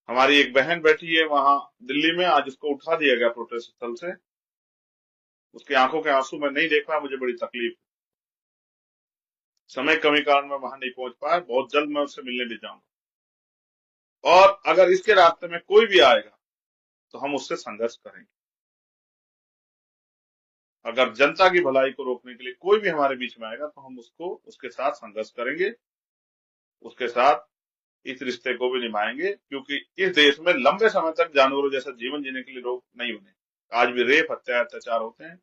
हमारी एक बहन बैठी है वहां दिल्ली में, आज उसको उठा दिया गया प्रोटेस्ट स्थल से। उसकी आंखों के आंसू मैं नहीं देख रहा, मुझे बड़ी तकलीफ। समय कमी कारण मैं वहां नहीं पहुंच पाया, बहुत जल्द मैं उससे मिलने भी जाऊंगा। और अगर इसके रास्ते में कोई भी आएगा तो हम उससे संघर्ष करेंगे। अगर जनता की भलाई को रोकने के लिए कोई भी हमारे बीच में आएगा तो हम उसको उसके साथ संघर्ष करेंगे, उसके साथ इस रिश्ते को भी निभाएंगे, क्योंकि इस देश में लंबे समय तक जानवरों जैसा जीवन जीने के लिए लोग नहीं बने। आज भी रेप, हत्या, अत्याचार होते हैं।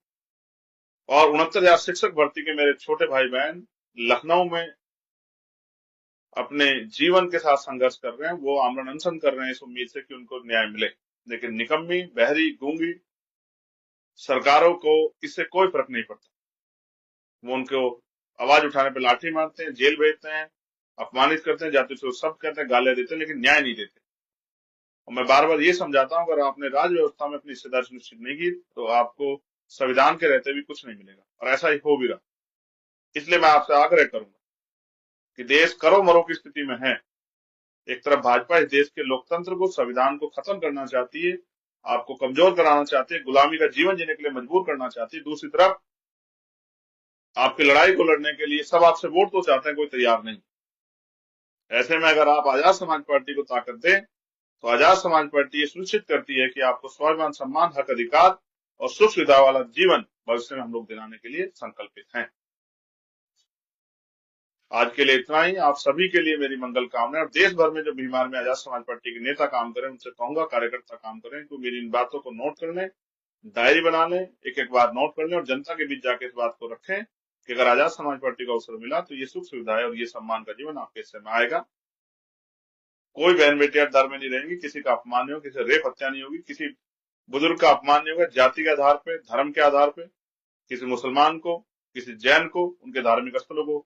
और 69,000 शिक्षक भर्ती के मेरे छोटे भाई बहन लखनऊ में अपने जीवन के साथ संघर्ष कर रहे हैं। वो आमरण अनशन कर रहे हैं इस उम्मीद से कि उनको न्याय मिले, लेकिन निकम्मी, बहरी, गूंगी सरकारों को इससे कोई फर्क नहीं पड़ता। वो उनको आवाज उठाने पर लाठी मारते हैं, जेल भेजते हैं, अपमानित करते हैं, जाति से शब्द कहते हैं, गालियां देते हैं, लेकिन न्याय नहीं देते। और मैं बार बार ये समझाता हूं, अगर आपने राज व्यवस्था में अपनी हिस्सेदारी सुनिश्चित नहीं की तो आपको संविधान के रहते भी कुछ नहीं मिलेगा, और ऐसा ही हो भी रहा। इसलिए मैं आपसे आग्रह करूंगा कि देश करो मरो की स्थिति में है। एक तरफ भाजपा इस देश के लोकतंत्र को, संविधान को खत्म करना चाहती है, आपको कमजोर कराना चाहती है, गुलामी का जीवन जीने के लिए मजबूर करना चाहती है। दूसरी तरफ आपकी लड़ाई को लड़ने के लिए सब आपसे वोट तो चाहते हैं, कोई तैयार नहीं। ऐसे में अगर आप आजाद समाज पार्टी को ताकत दें तो आजाद समाज पार्टी ये सुनिश्चित करती है कि आपको स्वाभिमान, सम्मान, हक, अधिकार और सुख सुविधा वाला जीवन भविष्य में हम लोग दिलाने के लिए संकल्पित हैं। आज के लिए इतना ही। आप सभी के लिए मेरी मंगल कामना। और देश भर में जो बीमार में आजाद समाज पार्टी के नेता काम करें, उनसे कहूंगा कार्यकर्ता काम करें, तो मेरी इन बातों को नोट कर लें, डायरी बना लें, एक एक बार नोट कर लें और जनता के बीच जाके इस बात को रखें कि अगर आजाद समाज पार्टी का अवसर मिला तो ये सुख सुविधाएं और ये सम्मान का जीवन आपके हिस्से में आएगा। कोई बहन बेटियां डर में नहीं रहेंगी, किसी का अपमान नहीं होगा, किसी रेप हत्या नहीं होगी, किसी बुजुर्ग का अपमान नहीं होगा जाति के आधार पे, धर्म के आधार पे। किसी मुसलमान को, किसी जैन को, उनके धार्मिक स्थलों को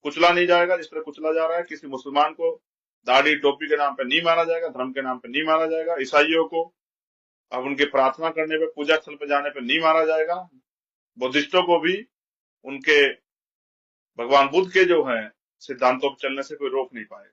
कुचला नहीं जाएगा जिस तरह कुचला जा रहा है। किसी मुसलमान को दाढ़ी टोपी के नाम पे नहीं मारा जाएगा, धर्म के नाम पे नहीं मारा जाएगा। ईसाइयों को अब उनके प्रार्थना करने पे, पूजा स्थल पे जाने पे नहीं मारा जाएगा। बुद्धिस्टों को भी उनके भगवान बुद्ध के जो है सिद्धांतों पर चलने से कोई रोक नहीं पाएगा।